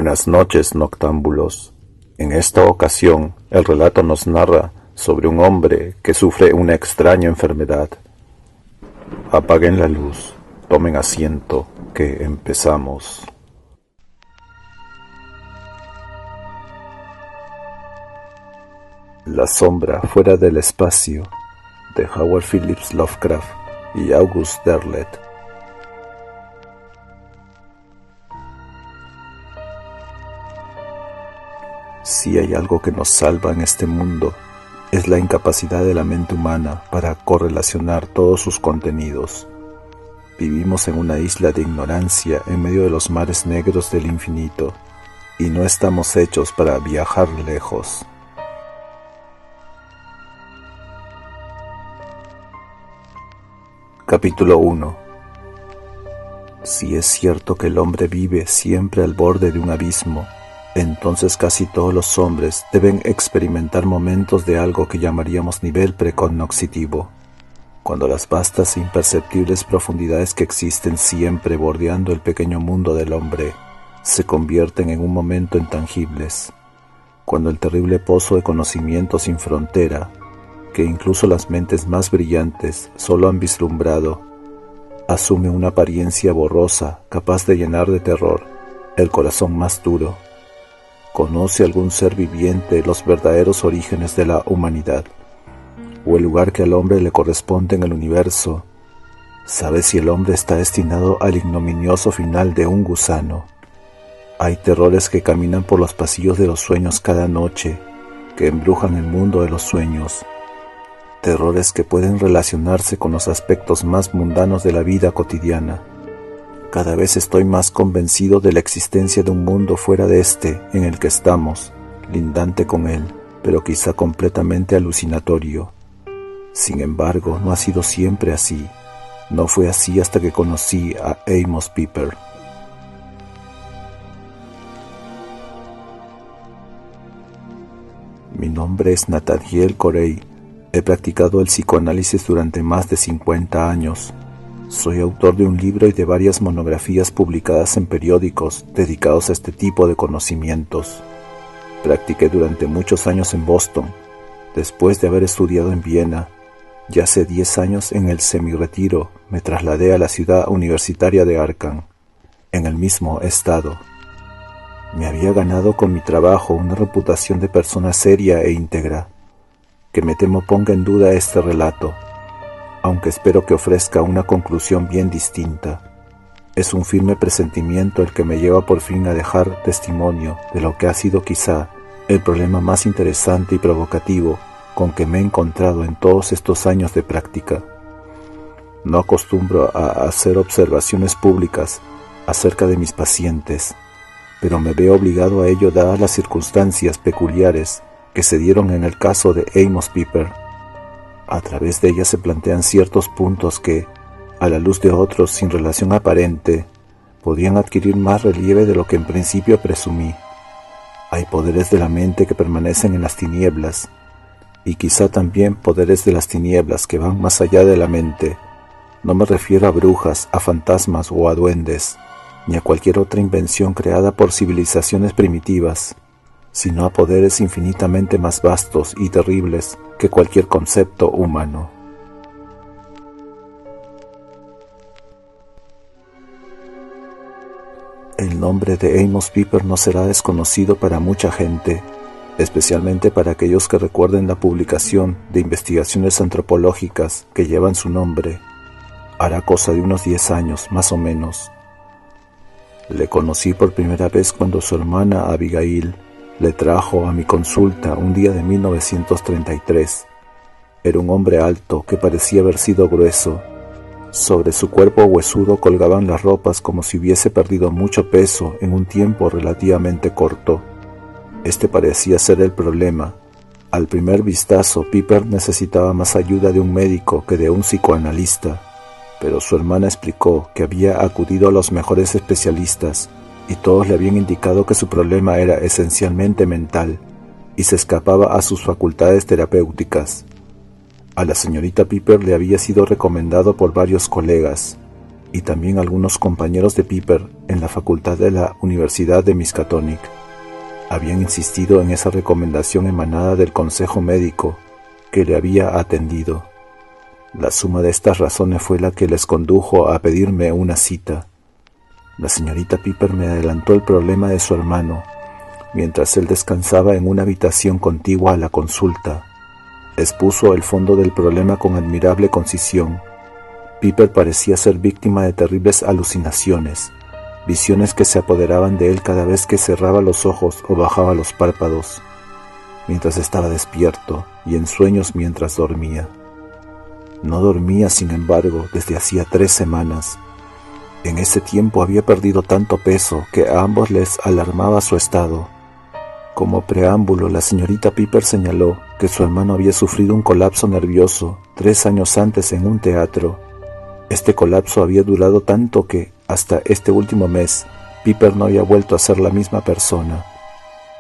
Buenas noches, noctámbulos. En esta ocasión, el relato nos narra sobre un hombre que sufre una extraña enfermedad. Apaguen la luz, tomen asiento, que empezamos. La sombra fuera del espacio, de Howard Phillips Lovecraft y August Derleth. Si hay algo que nos salva en este mundo, es la incapacidad de la mente humana para correlacionar todos sus contenidos. Vivimos en una isla de ignorancia en medio de los mares negros del infinito, y no estamos hechos para viajar lejos. Capítulo 1. Si es cierto que el hombre vive siempre al borde de un abismo, entonces casi todos los hombres deben experimentar momentos de algo que llamaríamos nivel precognoscitivo, cuando las vastas e imperceptibles profundidades que existen siempre bordeando el pequeño mundo del hombre se convierten en un momento intangibles, cuando el terrible pozo de conocimiento sin frontera, que incluso las mentes más brillantes solo han vislumbrado, asume una apariencia borrosa capaz de llenar de terror el corazón más duro. ¿Conoce algún ser viviente los verdaderos orígenes de la humanidad, o el lugar que al hombre le corresponde en el universo? ¿Sabe si el hombre está destinado al ignominioso final de un gusano? Hay terrores que caminan por los pasillos de los sueños cada noche, que embrujan el mundo de los sueños. Terrores que pueden relacionarse con los aspectos más mundanos de la vida cotidiana. Cada vez estoy más convencido de la existencia de un mundo fuera de este en el que estamos, lindante con él, pero quizá completamente alucinatorio. Sin embargo, no ha sido siempre así. No fue así hasta que conocí a Amos Piper. Mi nombre es Nathaniel Corey. He practicado el psicoanálisis durante más de 50 años. Soy autor de un libro y de varias monografías publicadas en periódicos dedicados a este tipo de conocimientos. Practiqué durante muchos años en Boston, después de haber estudiado en Viena. Ya hace 10 años, en el semi-retiro, me trasladé a la ciudad universitaria de Arkham, en el mismo estado. Me había ganado con mi trabajo una reputación de persona seria e íntegra, que me temo ponga en duda este relato, aunque espero que ofrezca una conclusión bien distinta. Es un firme presentimiento el que me lleva por fin a dejar testimonio de lo que ha sido quizá el problema más interesante y provocativo con que me he encontrado en todos estos años de práctica. No acostumbro a hacer observaciones públicas acerca de mis pacientes, pero me veo obligado a ello dadas las circunstancias peculiares que se dieron en el caso de Amos Piper. A través de ella se plantean ciertos puntos que, a la luz de otros sin relación aparente, podrían adquirir más relieve de lo que en principio presumí. Hay poderes de la mente que permanecen en las tinieblas, y quizá también poderes de las tinieblas que van más allá de la mente. No me refiero a brujas, a fantasmas o a duendes, ni a cualquier otra invención creada por civilizaciones primitivas, sino a poderes infinitamente más vastos y terribles que cualquier concepto humano. El nombre de Amos Piper no será desconocido para mucha gente, especialmente para aquellos que recuerden la publicación de investigaciones antropológicas que llevan su nombre. Hará cosa de unos 10 años, más o menos. Le conocí por primera vez cuando su hermana Abigail le trajo a mi consulta un día de 1933. Era un hombre alto que parecía haber sido grueso. Sobre su cuerpo huesudo colgaban las ropas como si hubiese perdido mucho peso en un tiempo relativamente corto. Este parecía ser el problema. Al primer vistazo, Piper necesitaba más ayuda de un médico que de un psicoanalista, pero su hermana explicó que había acudido a los mejores especialistas y todos le habían indicado que su problema era esencialmente mental y se escapaba a sus facultades terapéuticas. A la señorita Piper le había sido recomendado por varios colegas, y también algunos compañeros de Piper en la facultad de la Universidad de Miskatonic habían insistido en esa recomendación emanada del consejo médico que le había atendido. La suma de estas razones fue la que les condujo a pedirme una cita. La señorita Piper me adelantó el problema de su hermano, mientras él descansaba en una habitación contigua a la consulta. Expuso el fondo del problema con admirable concisión. Piper parecía ser víctima de terribles alucinaciones, visiones que se apoderaban de él cada vez que cerraba los ojos o bajaba los párpados, mientras estaba despierto, y en sueños mientras dormía. No dormía, sin embargo, desde hacía 3 semanas. En ese tiempo había perdido tanto peso que a ambos les alarmaba su estado. Como preámbulo, la señorita Piper señaló que su hermano había sufrido un colapso nervioso 3 años antes en un teatro. Este colapso había durado tanto que, hasta este último mes, Piper no había vuelto a ser la misma persona.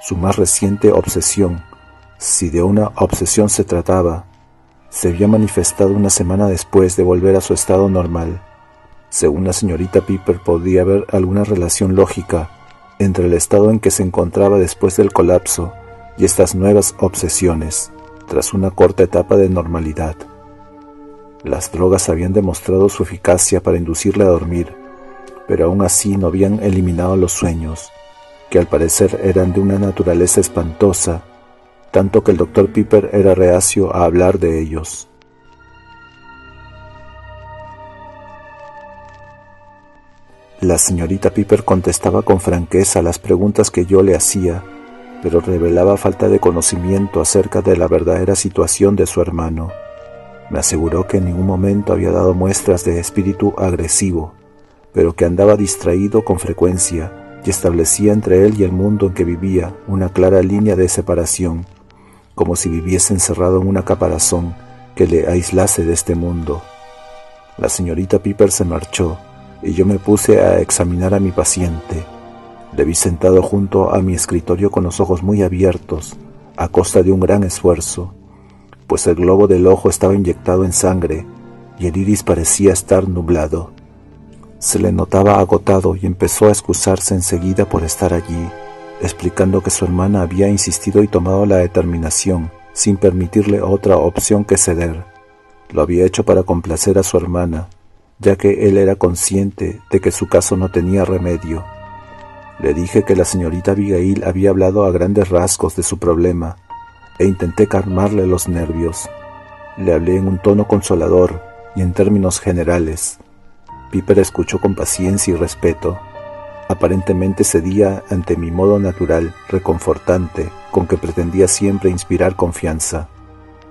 Su más reciente obsesión, si de una obsesión se trataba, se había manifestado una semana después de volver a su estado normal. Según la señorita Piper, podía haber alguna relación lógica entre el estado en que se encontraba después del colapso y estas nuevas obsesiones, tras una corta etapa de normalidad. Las drogas habían demostrado su eficacia para inducirle a dormir, pero aún así no habían eliminado los sueños, que al parecer eran de una naturaleza espantosa, tanto que el doctor Piper era reacio a hablar de ellos. La señorita Piper contestaba con franqueza las preguntas que yo le hacía, pero revelaba falta de conocimiento acerca de la verdadera situación de su hermano. Me aseguró que en ningún momento había dado muestras de espíritu agresivo, pero que andaba distraído con frecuencia y establecía entre él y el mundo en que vivía una clara línea de separación, como si viviese encerrado en una caparazón que le aislase de este mundo. La señorita Piper se marchó y yo me puse a examinar a mi paciente. Le vi sentado junto a mi escritorio con los ojos muy abiertos, a costa de un gran esfuerzo, pues el globo del ojo estaba inyectado en sangre y el iris parecía estar nublado. Se le notaba agotado y empezó a excusarse enseguida por estar allí, explicando que su hermana había insistido y tomado la determinación, sin permitirle otra opción que ceder. Lo había hecho para complacer a su hermana, ya que él era consciente de que su caso no tenía remedio. Le dije que la señorita Abigail había hablado a grandes rasgos de su problema, e intenté calmarle los nervios. Le hablé en un tono consolador y en términos generales. Piper escuchó con paciencia y respeto. Aparentemente cedía ante mi modo natural, reconfortante, con que pretendía siempre inspirar confianza.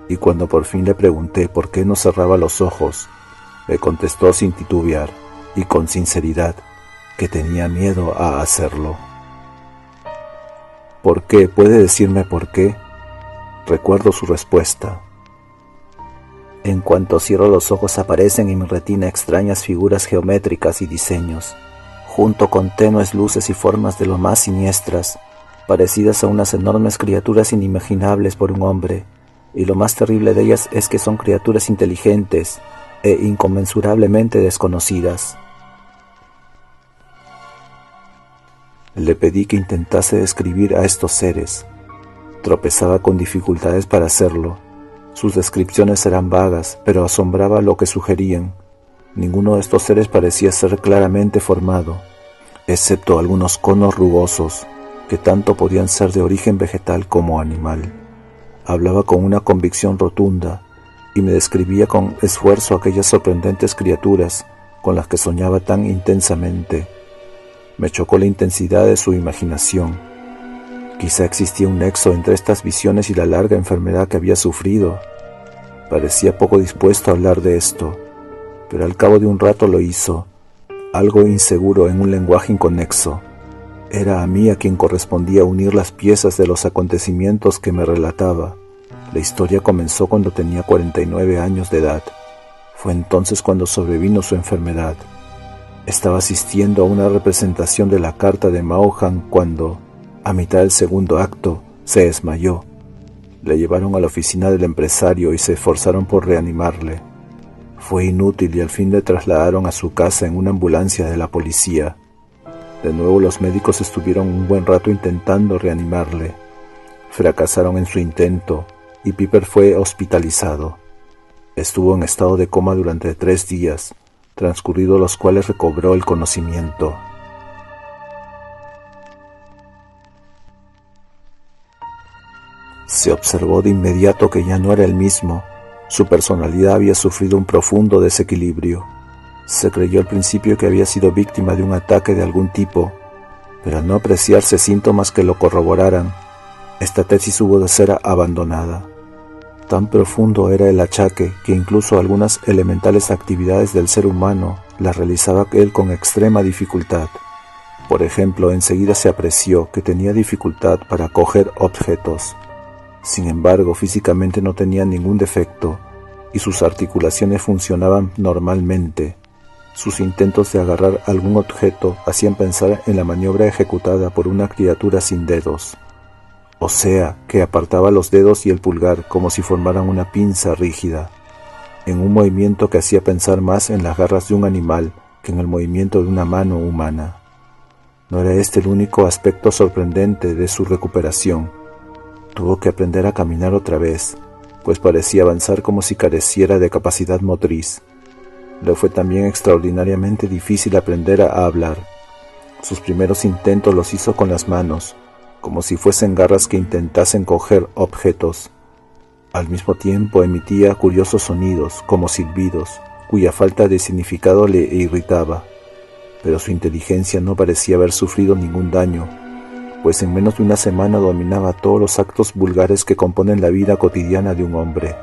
Y cuando por fin le pregunté por qué no cerraba los ojos, me contestó sin titubear y con sinceridad que tenía miedo a hacerlo. ¿Por qué? ¿Puede decirme por qué? Recuerdo su respuesta. En cuanto cierro los ojos aparecen en mi retina extrañas figuras geométricas y diseños, junto con tenues luces y formas de lo más siniestras, parecidas a unas enormes criaturas inimaginables por un hombre, y lo más terrible de ellas es que son criaturas inteligentes e inconmensurablemente desconocidas. Le pedí que intentase describir a estos seres. Tropezaba con dificultades para hacerlo. Sus descripciones eran vagas, pero asombraba lo que sugerían. Ninguno de estos seres parecía ser claramente formado, excepto algunos conos rugosos, que tanto podían ser de origen vegetal como animal. Hablaba con una convicción rotunda, y me describía con esfuerzo aquellas sorprendentes criaturas con las que soñaba tan intensamente. Me chocó la intensidad de su imaginación. Quizá existía un nexo entre estas visiones y la larga enfermedad que había sufrido. Parecía poco dispuesto a hablar de esto, pero al cabo de un rato lo hizo, algo inseguro en un lenguaje inconexo. Era a mí a quien correspondía unir las piezas de los acontecimientos que me relataba. La historia comenzó cuando tenía 49 años de edad. Fue entonces cuando sobrevino su enfermedad. Estaba asistiendo a una representación de la carta de Mauhan cuando, a mitad del segundo acto, se desmayó. Le llevaron a la oficina del empresario y se esforzaron por reanimarle. Fue inútil y al fin le trasladaron a su casa en una ambulancia de la policía. De nuevo los médicos estuvieron un buen rato intentando reanimarle. Fracasaron en su intento y Piper fue hospitalizado. Estuvo en estado de coma durante 3 días, transcurridos los cuales recobró el conocimiento. Se observó de inmediato que ya no era el mismo. Su personalidad había sufrido un profundo desequilibrio. Se creyó al principio que había sido víctima de un ataque de algún tipo, pero al no apreciarse síntomas que lo corroboraran, esta tesis hubo de ser abandonada. Tan profundo era el achaque que incluso algunas elementales actividades del ser humano las realizaba él con extrema dificultad. Por ejemplo, enseguida se apreció que tenía dificultad para coger objetos. Sin embargo, físicamente no tenía ningún defecto y sus articulaciones funcionaban normalmente. Sus intentos de agarrar algún objeto hacían pensar en la maniobra ejecutada por una criatura sin dedos. O sea, que apartaba los dedos y el pulgar como si formaran una pinza rígida, en un movimiento que hacía pensar más en las garras de un animal que en el movimiento de una mano humana. No era este el único aspecto sorprendente de su recuperación. Tuvo que aprender a caminar otra vez, pues parecía avanzar como si careciera de capacidad motriz. Le fue también extraordinariamente difícil aprender a hablar. Sus primeros intentos los hizo con las manos, como si fuesen garras que intentasen coger objetos. Al mismo tiempo emitía curiosos sonidos, como silbidos, cuya falta de significado le irritaba. Pero su inteligencia no parecía haber sufrido ningún daño, pues en menos de una semana dominaba todos los actos vulgares que componen la vida cotidiana de un hombre.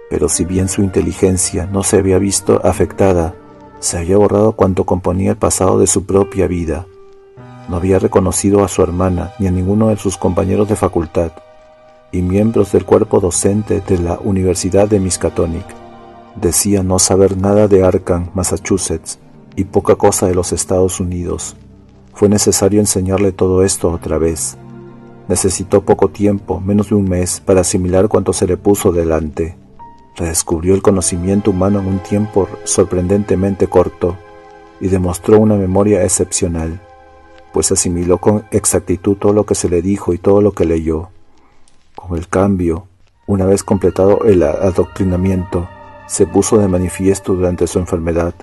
Pero si bien su inteligencia no se había visto afectada, se había borrado cuanto componía el pasado de su propia vida. No había reconocido a su hermana ni a ninguno de sus compañeros de facultad y miembros del cuerpo docente de la Universidad de Miskatonic. Decía no saber nada de Arkham, Massachusetts, y poca cosa de los Estados Unidos. Fue necesario enseñarle todo esto otra vez. Necesitó poco tiempo, menos de un mes, para asimilar cuanto se le puso delante. Redescubrió el conocimiento humano en un tiempo sorprendentemente corto y demostró una memoria excepcional, pues asimiló con exactitud todo lo que se le dijo y todo lo que leyó. Con el cambio, una vez completado el adoctrinamiento, se puso de manifiesto durante su enfermedad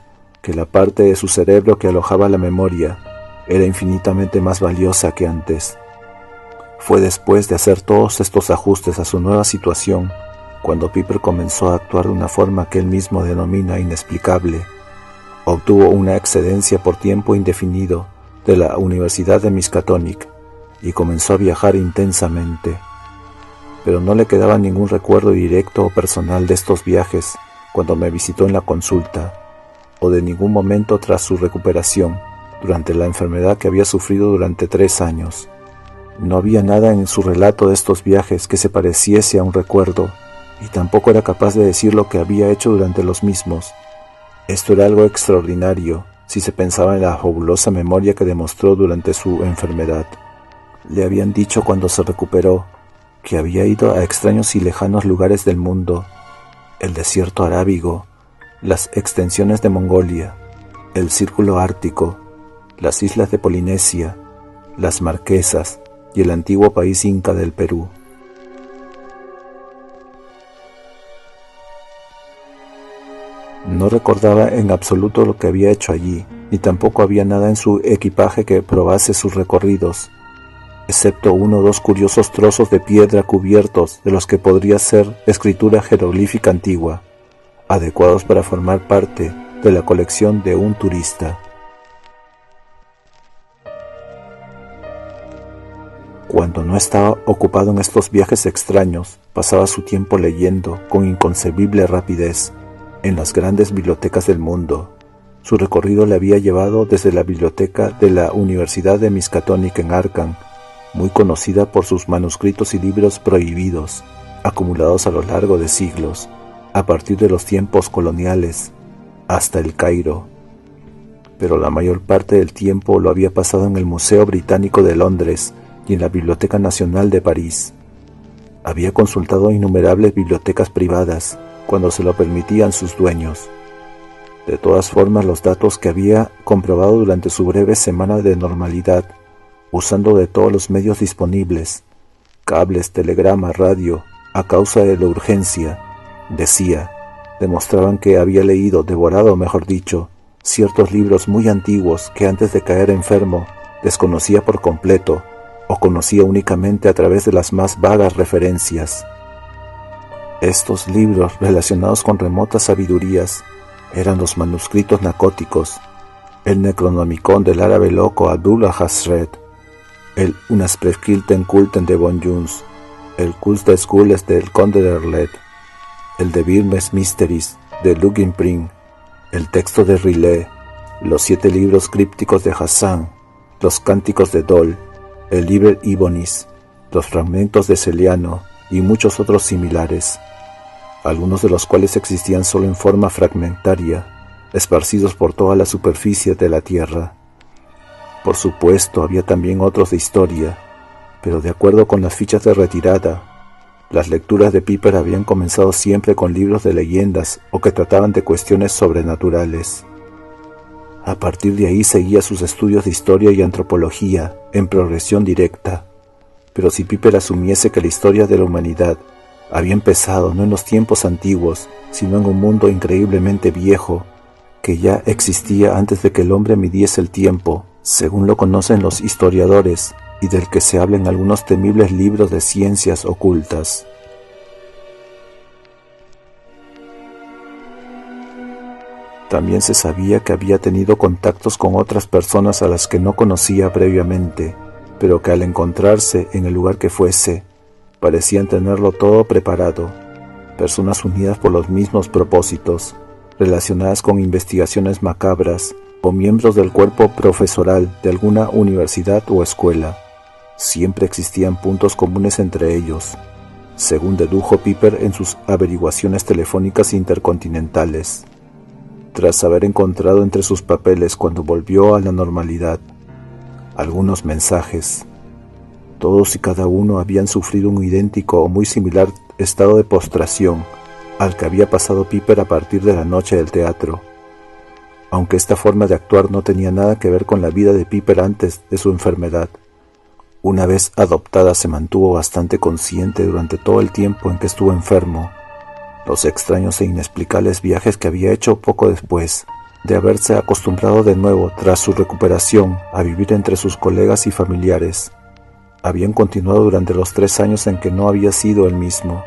que la parte de su cerebro que alojaba la memoria era infinitamente más valiosa que antes. Fue después de hacer todos estos ajustes a su nueva situación cuando Piper comenzó a actuar de una forma que él mismo denomina inexplicable. Obtuvo una excedencia por tiempo indefinido de la Universidad de Miskatonic y comenzó a viajar intensamente. Pero no le quedaba ningún recuerdo directo o personal de estos viajes cuando me visitó en la consulta, o de ningún momento tras su recuperación, durante la enfermedad que había sufrido durante 3 años. No había nada en su relato de estos viajes que se pareciese a un recuerdo, y tampoco era capaz de decir lo que había hecho durante los mismos. Esto era algo extraordinario, si se pensaba en la fabulosa memoria que demostró durante su enfermedad. Le habían dicho cuando se recuperó que había ido a extraños y lejanos lugares del mundo, el desierto arábigo, las extensiones de Mongolia, el círculo ártico, las islas de Polinesia, las Marquesas y el antiguo país inca del Perú. No recordaba en absoluto lo que había hecho allí, ni tampoco había nada en su equipaje que probase sus recorridos, excepto 1 o 2 curiosos trozos de piedra cubiertos de los que podría ser escritura jeroglífica antigua, adecuados para formar parte de la colección de un turista. Cuando no estaba ocupado en estos viajes extraños, pasaba su tiempo leyendo con inconcebible rapidez en las grandes bibliotecas del mundo. Su recorrido le había llevado desde la biblioteca de la Universidad de Miskatonic en Arkham, muy conocida por sus manuscritos y libros prohibidos, acumulados a lo largo de siglos, a partir de los tiempos coloniales, hasta el Cairo. Pero la mayor parte del tiempo lo había pasado en el Museo Británico de Londres y en la Biblioteca Nacional de París. Había consultado innumerables bibliotecas privadas cuando se lo permitían sus dueños. De todas formas, los datos que había comprobado durante su breve semana de normalidad, usando de todos los medios disponibles, cables, telegrama, radio, a causa de la urgencia, demostraban que había leído, devorado mejor dicho, ciertos libros muy antiguos que antes de caer enfermo desconocía por completo o conocía únicamente a través de las más vagas referencias. Estos libros relacionados con remotas sabidurías eran los manuscritos nacóticos, el Necronomicon del árabe loco Abdullah Hasred, el Unansprechlichen Kulten de von Jones, el Kults des Skulls del Conde de Erlet, el de Birmes Mysteries de Luginpring, el texto de Riley, los 7 libros crípticos de Hassan, los cánticos de Dol, el Liber Ibonis, los fragmentos de Celiano y muchos otros similares, algunos de los cuales existían solo en forma fragmentaria, esparcidos por toda la superficie de la tierra. Por supuesto, había también otros de historia, pero de acuerdo con las fichas de retirada, las lecturas de Piper habían comenzado siempre con libros de leyendas o que trataban de cuestiones sobrenaturales. A partir de ahí seguía sus estudios de historia y antropología en progresión directa, pero si Piper asumiese que la historia de la humanidad había empezado no en los tiempos antiguos, sino en un mundo increíblemente viejo, que ya existía antes de que el hombre midiese el tiempo, según lo conocen los historiadores, y del que se habla en algunos temibles libros de ciencias ocultas. También se sabía que había tenido contactos con otras personas a las que no conocía previamente, pero que al encontrarse en el lugar que fuese, parecían tenerlo todo preparado, personas unidas por los mismos propósitos, relacionadas con investigaciones macabras o miembros del cuerpo profesoral de alguna universidad o escuela. Siempre existían puntos comunes entre ellos, según dedujo Piper en sus averiguaciones telefónicas intercontinentales. Tras haber encontrado entre sus papeles cuando volvió a la normalidad algunos mensajes, todos y cada uno habían sufrido un idéntico o muy similar estado de postración al que había pasado Piper a partir de la noche del teatro, aunque esta forma de actuar no tenía nada que ver con la vida de Piper antes de su enfermedad. Una vez adoptada se mantuvo bastante consciente durante todo el tiempo en que estuvo enfermo. Los extraños e inexplicables viajes que había hecho poco después de haberse acostumbrado de nuevo tras su recuperación a vivir entre sus colegas y familiares habían continuado durante los 3 años en que no había sido el mismo.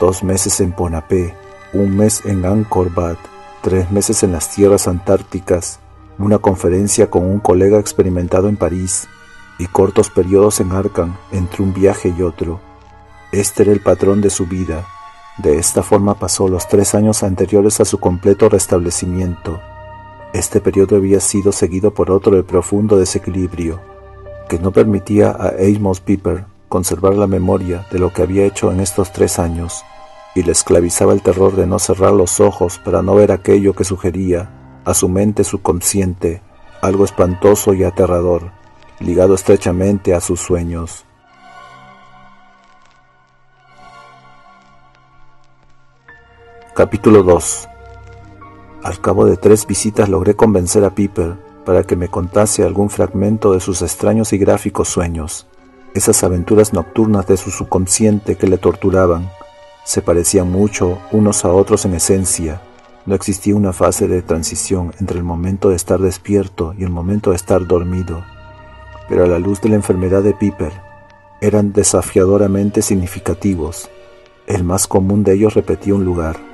2 meses en Pohnpei, 1 mes en Angkor Wat, 3 meses en las tierras antárticas, una conferencia con un colega experimentado en París y cortos periodos en Arkham entre un viaje y otro. Este era el patrón de su vida. De esta forma pasó los 3 años anteriores a su completo restablecimiento. Este periodo había sido seguido por otro de profundo desequilibrio, que no permitía a Amos Piper conservar la memoria de lo que había hecho en estos 3 años, y le esclavizaba el terror de no cerrar los ojos para no ver aquello que sugería a su mente subconsciente, algo espantoso y aterrador, ligado estrechamente a sus sueños. Capítulo 2. Al cabo de 3 visitas logré convencer a Piper para que me contase algún fragmento de sus extraños y gráficos sueños. Esas aventuras nocturnas de su subconsciente que le torturaban se parecían mucho unos a otros en esencia. No existía una fase de transición entre el momento de estar despierto y el momento de estar dormido, pero a la luz de la enfermedad de Piper eran desafiadoramente significativos. El más común de ellos repetía un lugar.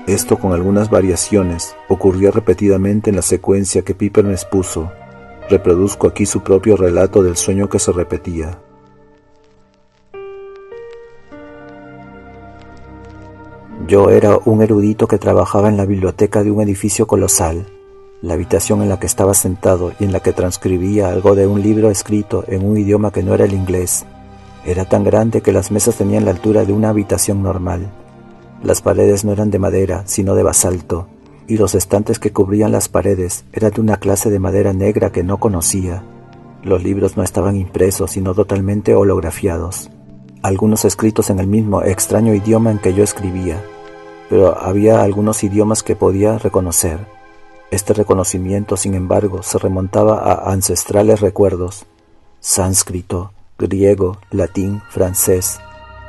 Esto, con algunas variaciones, ocurría repetidamente en la secuencia que Piper me expuso. Reproduzco aquí su propio relato del sueño que se repetía. Yo era un erudito que trabajaba en la biblioteca de un edificio colosal. La habitación en la que estaba sentado y en la que transcribía algo de un libro escrito en un idioma que no era el inglés era tan grande que las mesas tenían la altura de una habitación normal. Las paredes no eran de madera, sino de basalto, y los estantes que cubrían las paredes eran de una clase de madera negra que no conocía. Los libros no estaban impresos, sino totalmente holografiados. algunos escritos en el mismo extraño idioma en que yo escribía, pero había algunos idiomas que podía reconocer. Este reconocimiento, sin embargo, se remontaba a ancestrales recuerdos: sánscrito, griego, latín, francés,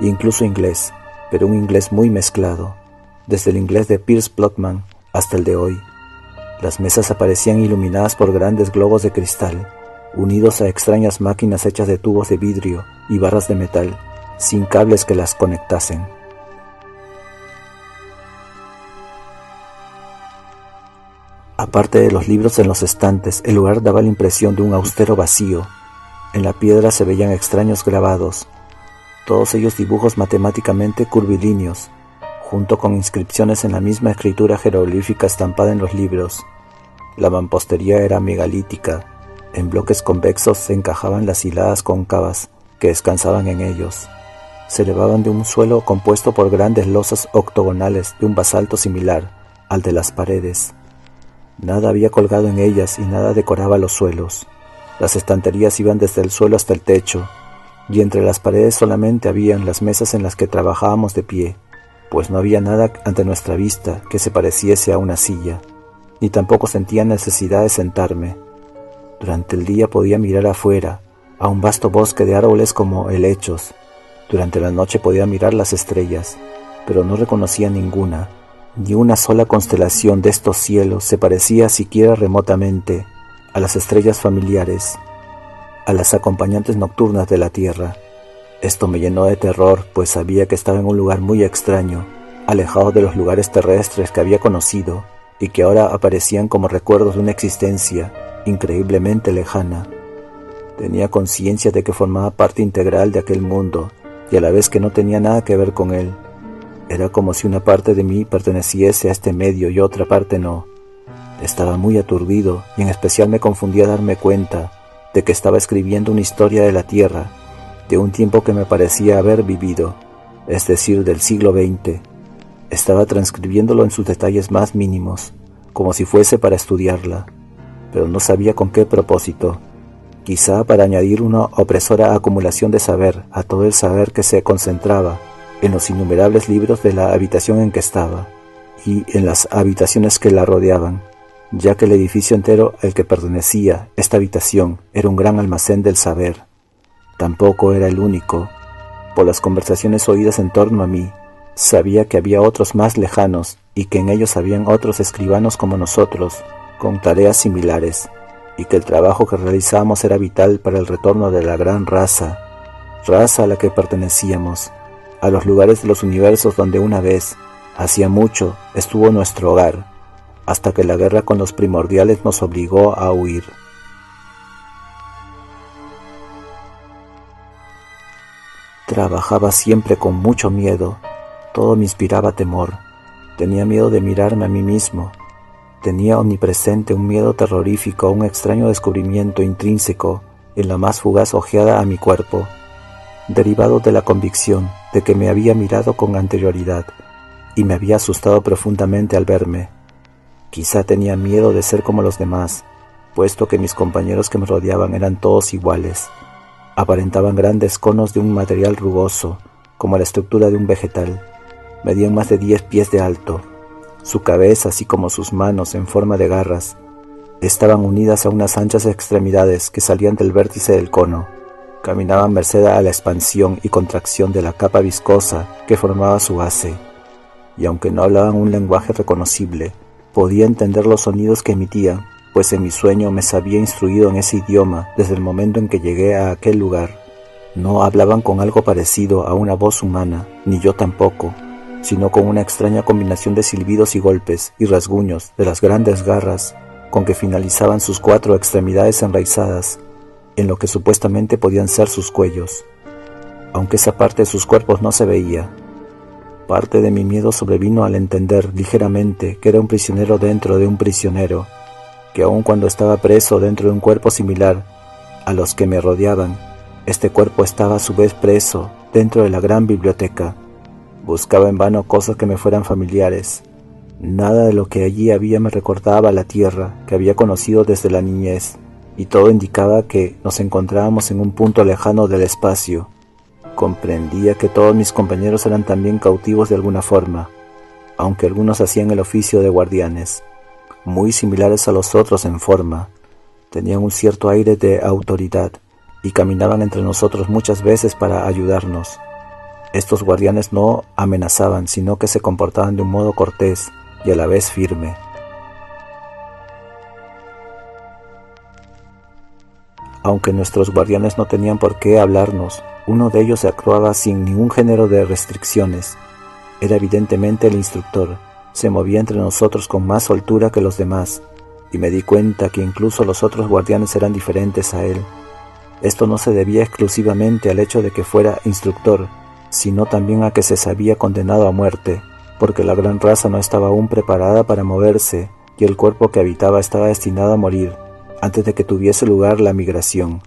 e incluso inglés, pero un inglés muy mezclado, desde el inglés de Pierce Plotman hasta el de hoy. Las mesas aparecían iluminadas por grandes globos de cristal, unidos a extrañas máquinas hechas de tubos de vidrio y barras de metal, sin cables que las conectasen. Aparte de los libros en los estantes, el lugar daba la impresión de un austero vacío. En la piedra se veían extraños grabados, todos ellos dibujos matemáticamente curvilíneos, junto con inscripciones en la misma escritura jeroglífica estampada en los libros. La mampostería era megalítica. En bloques convexos se encajaban las hiladas cóncavas que descansaban en ellos. Se elevaban de un suelo compuesto por grandes losas octogonales de un basalto similar al de las paredes. Nada había colgado en ellas y nada decoraba los suelos. Las estanterías iban desde el suelo hasta el techo, y entre las paredes solamente habían las mesas en las que trabajábamos de pie, pues no había nada ante nuestra vista que se pareciese a una silla, ni tampoco sentía necesidad de sentarme. Durante el día podía mirar afuera, a un vasto bosque de árboles como helechos. Durante la noche podía mirar las estrellas, pero no reconocía ninguna. Ni una sola constelación de estos cielos se parecía siquiera remotamente a las estrellas familiares, a las acompañantes nocturnas de la Tierra. Esto me llenó de terror, pues sabía que estaba en un lugar muy extraño, alejado de los lugares terrestres que había conocido y que ahora aparecían como recuerdos de una existencia increíblemente lejana. Tenía conciencia de que formaba parte integral de aquel mundo y a la vez que no tenía nada que ver con él. Era como si una parte de mí perteneciese a este medio y otra parte no. Estaba muy aturdido y en especial me confundía darme cuenta de que estaba escribiendo una historia de la Tierra, de un tiempo que me parecía haber vivido, es decir, del siglo XX. Estaba transcribiéndolo en sus detalles más mínimos, como si fuese para estudiarla, pero no sabía con qué propósito. Quizá para añadir una opresora acumulación de saber a todo el saber que se concentraba en los innumerables libros de la habitación en que estaba, y en las habitaciones que la rodeaban, ya que el edificio entero al que pertenecía esta habitación era un gran almacén del saber. Tampoco era el único. Por las conversaciones oídas en torno a mí, sabía que había otros más lejanos y que en ellos habían otros escribanos como nosotros, con tareas similares, y que el trabajo que realizábamos era vital para el retorno de la gran raza a la que pertenecíamos, a los lugares de los universos donde una vez, hacía mucho, estuvo nuestro hogar, hasta que la guerra con los primordiales nos obligó a huir. Trabajaba siempre con mucho miedo, todo me inspiraba temor. Tenía miedo de mirarme a mí mismo. Tenía omnipresente un miedo terrorífico a un extraño descubrimiento intrínseco en la más fugaz ojeada a mi cuerpo, derivado de la convicción de que me había mirado con anterioridad y me había asustado profundamente al verme. Quizá tenía miedo de ser como los demás, puesto que mis compañeros que me rodeaban eran todos iguales. Aparentaban grandes conos de un material rugoso, como la estructura de un vegetal. Medían más de 10 pies de alto. Su cabeza, así como sus manos en forma de garras, estaban unidas a unas anchas extremidades que salían del vértice del cono. Caminaban merced a la expansión y contracción de la capa viscosa que formaba su base, y aunque no hablaban un lenguaje reconocible, podía entender los sonidos que emitían, pues en mi sueño me había instruido en ese idioma desde el momento en que llegué a aquel lugar. No hablaban con algo parecido a una voz humana, ni yo tampoco, sino con una extraña combinación de silbidos y golpes y rasguños de las grandes garras con que finalizaban sus 4 extremidades enraizadas en lo que supuestamente podían ser sus cuellos, aunque esa parte de sus cuerpos no se veía. Parte de mi miedo sobrevino al entender ligeramente que era un prisionero dentro de un prisionero, que aun cuando estaba preso dentro de un cuerpo similar a los que me rodeaban, este cuerpo estaba a su vez preso dentro de la gran biblioteca. Buscaba en vano cosas que me fueran familiares. Nada de lo que allí había me recordaba la tierra que había conocido desde la niñez, y todo indicaba que nos encontrábamos en un punto lejano del espacio. Comprendía que todos mis compañeros eran también cautivos de alguna forma, aunque algunos hacían el oficio de guardianes, muy similares a los otros en forma. Tenían un cierto aire de autoridad y caminaban entre nosotros muchas veces para ayudarnos. Estos guardianes no amenazaban, sino que se comportaban de un modo cortés y a la vez firme. Aunque nuestros guardianes no tenían por qué hablarnos, uno de ellos actuaba sin ningún género de restricciones. Era evidentemente el instructor. Se movía entre nosotros con más soltura que los demás, y me di cuenta que incluso los otros guardianes eran diferentes a él. Esto no se debía exclusivamente al hecho de que fuera instructor, sino también a que se sabía condenado a muerte, porque la gran raza no estaba aún preparada para moverse, y el cuerpo que habitaba estaba destinado a morir antes de que tuviese lugar la migración.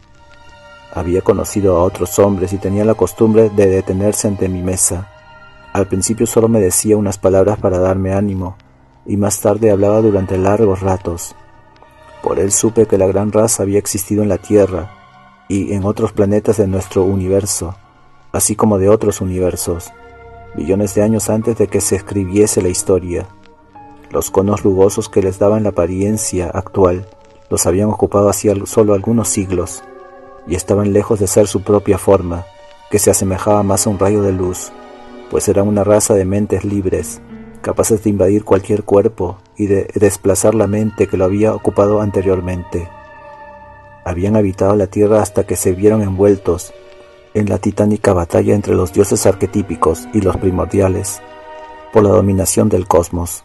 Había conocido a otros hombres y tenía la costumbre de detenerse ante mi mesa. Al principio solo me decía unas palabras para darme ánimo, y más tarde hablaba durante largos ratos. Por él supe que la gran raza había existido en la Tierra y en otros planetas de nuestro universo, así como de otros universos, billones de años antes de que se escribiese la historia. Los conos rugosos que les daban la apariencia actual los habían ocupado hacía solo algunos siglos, y estaban lejos de ser su propia forma, que se asemejaba más a un rayo de luz, pues eran una raza de mentes libres, capaces de invadir cualquier cuerpo y de desplazar la mente que lo había ocupado anteriormente. Habían habitado la Tierra hasta que se vieron envueltos en la titánica batalla entre los dioses arquetípicos y los primordiales, por la dominación del cosmos.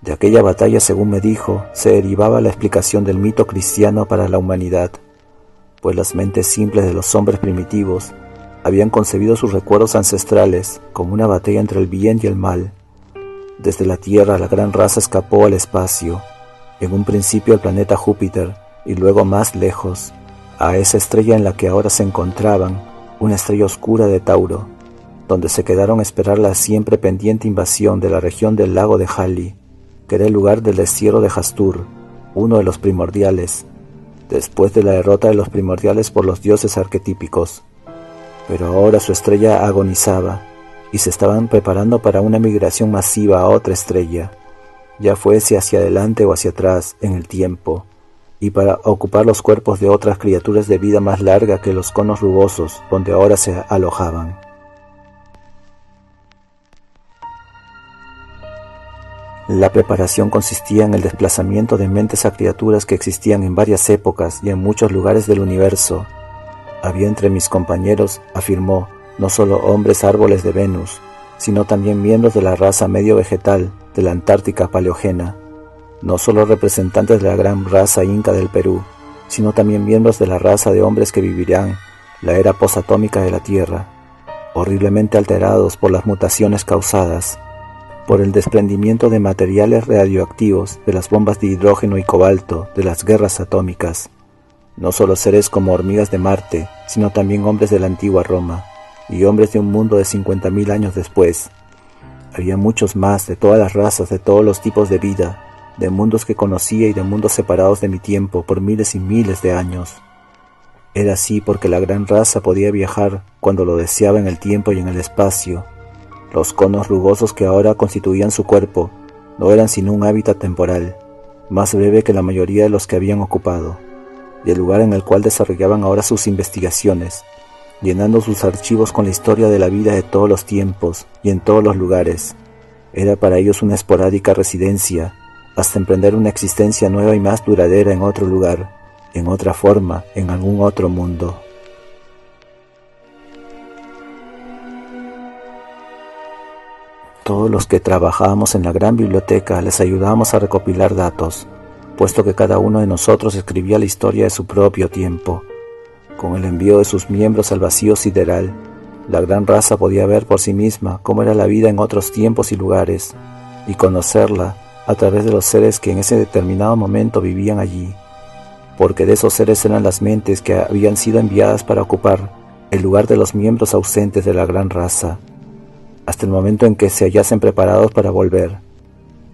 De aquella batalla, según me dijo, se derivaba la explicación del mito cristiano para la humanidad, pues las mentes simples de los hombres primitivos habían concebido sus recuerdos ancestrales como una batalla entre el bien y el mal. Desde la Tierra la gran raza escapó al espacio, en un principio al planeta Júpiter y luego más lejos, a esa estrella en la que ahora se encontraban, una estrella oscura de Tauro, donde se quedaron a esperar la siempre pendiente invasión de la región del lago de Halley, que era el lugar del destierro de Hastur, uno de los primordiales, después de la derrota de los primordiales por los dioses arquetípicos. Pero ahora su estrella agonizaba, y se estaban preparando para una migración masiva a otra estrella, ya fuese hacia adelante o hacia atrás en el tiempo, y para ocupar los cuerpos de otras criaturas de vida más larga que los conos rugosos donde ahora se alojaban. La preparación consistía en el desplazamiento de mentes a criaturas que existían en varias épocas y en muchos lugares del universo. Había entre mis compañeros, afirmó, no solo hombres árboles de Venus, sino también miembros de la raza medio vegetal de la Antártica Paleógena, no solo representantes de la gran raza inca del Perú, sino también miembros de la raza de hombres que vivirán la era posatómica de la Tierra, horriblemente alterados por las mutaciones causadas por el desprendimiento de materiales radioactivos de las bombas de hidrógeno y cobalto de las guerras atómicas. No solo seres como hormigas de Marte, sino también hombres de la antigua Roma, y hombres de un mundo de 50.000 años después. Había muchos más, de todas las razas, de todos los tipos de vida, de mundos que conocía y de mundos separados de mi tiempo por miles y miles de años. Era así porque la gran raza podía viajar cuando lo deseaba en el tiempo y en el espacio. Los conos rugosos que ahora constituían su cuerpo no eran sino un hábitat temporal, más breve que la mayoría de los que habían ocupado, y el lugar en el cual desarrollaban ahora sus investigaciones, llenando sus archivos con la historia de la vida de todos los tiempos y en todos los lugares. Era para ellos una esporádica residencia, hasta emprender una existencia nueva y más duradera en otro lugar, en otra forma, en algún otro mundo. Todos los que trabajábamos en la gran biblioteca les ayudábamos a recopilar datos, puesto que cada uno de nosotros escribía la historia de su propio tiempo. Con el envío de sus miembros al vacío sideral, la gran raza podía ver por sí misma cómo era la vida en otros tiempos y lugares, y conocerla a través de los seres que en ese determinado momento vivían allí, porque de esos seres eran las mentes que habían sido enviadas para ocupar el lugar de los miembros ausentes de la gran raza, hasta el momento en que se hallasen preparados para volver.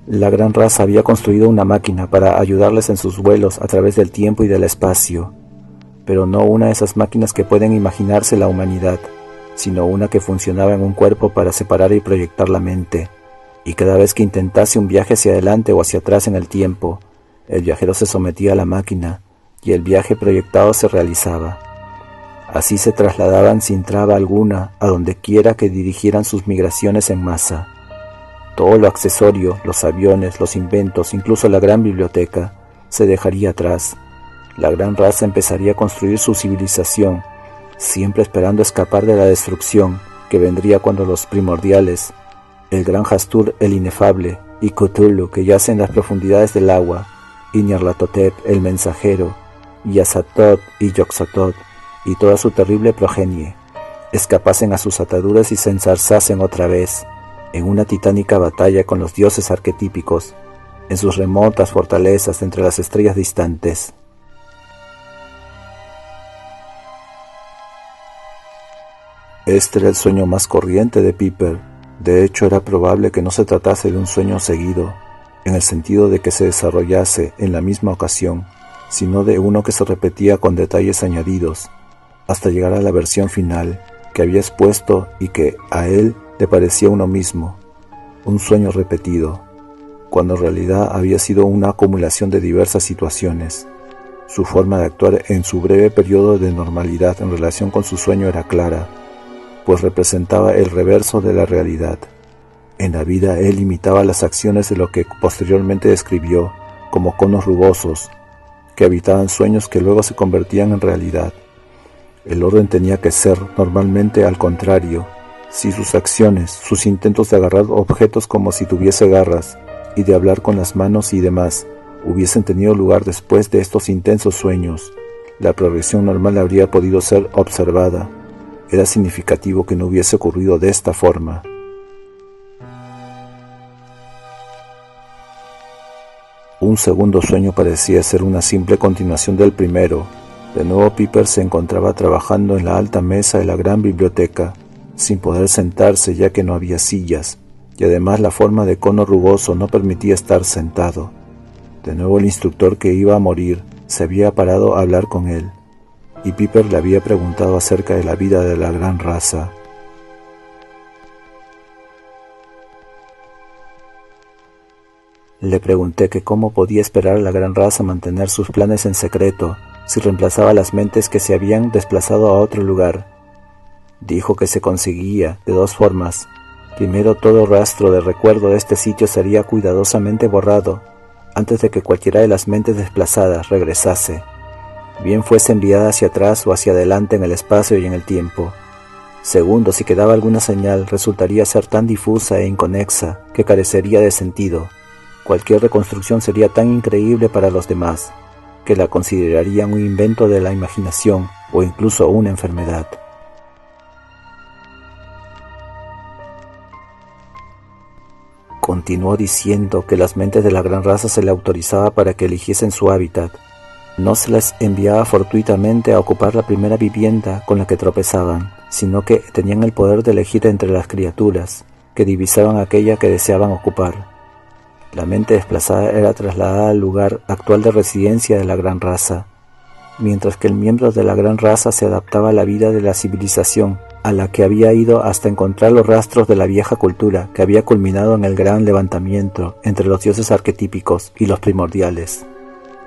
La gran raza había construido una máquina para ayudarles en sus vuelos a través del tiempo y del espacio, pero no una de esas máquinas que pueden imaginarse la humanidad, sino una que funcionaba en un cuerpo para separar y proyectar la mente, y cada vez que intentase un viaje hacia adelante o hacia atrás en el tiempo, el viajero se sometía a la máquina y el viaje proyectado se realizaba. Así se trasladaban sin traba alguna a donde quiera que dirigieran sus migraciones en masa. Todo lo accesorio, los aviones, los inventos, incluso la gran biblioteca, se dejaría atrás. La gran raza empezaría a construir su civilización, siempre esperando escapar de la destrucción que vendría cuando los primordiales, el gran Hastur el inefable, y Cthulhu que yace en las profundidades del agua, y Nyarlathotep el mensajero, y Azathoth y Yog-Sothoth, y toda su terrible progenie, escapasen a sus ataduras y se ensarzasen otra vez, en una titánica batalla con los dioses arquetípicos, en sus remotas fortalezas entre las estrellas distantes. Este era el sueño más corriente de Piper. De hecho, era probable que no se tratase de un sueño seguido, en el sentido de que se desarrollase en la misma ocasión, sino de uno que se repetía con detalles añadidos, hasta llegar a la versión final que había expuesto y que a él le parecía uno mismo, un sueño repetido, cuando en realidad había sido una acumulación de diversas situaciones. Su forma de actuar en su breve periodo de normalidad en relación con su sueño era clara, pues representaba el reverso de la realidad. En la vida él imitaba las acciones de lo que posteriormente describió como conos rugosos, que habitaban sueños que luego se convertían en realidad. El orden tenía que ser normalmente al contrario. Si sus acciones, sus intentos de agarrar objetos como si tuviese garras, y de hablar con las manos y demás, hubiesen tenido lugar después de estos intensos sueños, la progresión normal habría podido ser observada. Era significativo que no hubiese ocurrido de esta forma. Un segundo sueño parecía ser una simple continuación del primero. De nuevo Piper se encontraba trabajando en la alta mesa de la gran biblioteca, sin poder sentarse ya que no había sillas, y además la forma de cono rugoso no permitía estar sentado. De nuevo el instructor que iba a morir se había parado a hablar con él, y Piper le había preguntado acerca de la vida de la gran raza. Le pregunté que cómo podía esperar a la gran raza mantener sus planes en secreto si reemplazaba las mentes que se habían desplazado a otro lugar. Dijo que se conseguía de dos formas. Primero, todo rastro de recuerdo de este sitio sería cuidadosamente borrado antes de que cualquiera de las mentes desplazadas regresase, bien fuese enviada hacia atrás o hacia adelante en el espacio y en el tiempo. Segundo, si quedaba alguna señal, resultaría ser tan difusa e inconexa que carecería de sentido. Cualquier reconstrucción sería tan increíble para los demás, que la considerarían un invento de la imaginación o incluso una enfermedad. Continuó diciendo que las mentes de la gran raza se le autorizaba para que eligiesen su hábitat. No se les enviaba fortuitamente a ocupar la primera vivienda con la que tropezaban, sino que tenían el poder de elegir entre las criaturas, que divisaban aquella que deseaban ocupar. La mente desplazada era trasladada al lugar actual de residencia de la gran raza, mientras que el miembro de la gran raza se adaptaba a la vida de la civilización, a la que había ido hasta encontrar los rastros de la vieja cultura que había culminado en el gran levantamiento entre los dioses arquetípicos y los primordiales.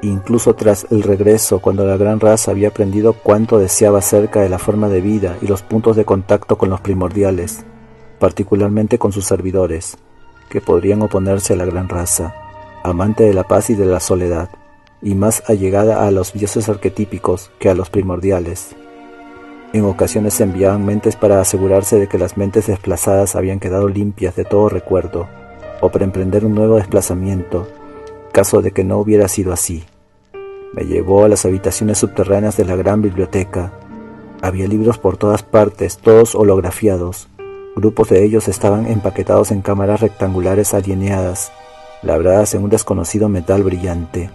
Incluso tras el regreso, cuando la gran raza había aprendido cuánto deseaba acerca de la forma de vida y los puntos de contacto con los primordiales, particularmente con sus servidores, que podrían oponerse a la gran raza, amante de la paz y de la soledad, y más allegada a los dioses arquetípicos que a los primordiales. En ocasiones se enviaban mentes para asegurarse de que las mentes desplazadas habían quedado limpias de todo recuerdo, o para emprender un nuevo desplazamiento, caso de que no hubiera sido así. Me llevó a las habitaciones subterráneas de la gran biblioteca. Había libros por todas partes, todos holografiados. Grupos de ellos estaban empaquetados en cámaras rectangulares alineadas, labradas en un desconocido metal brillante.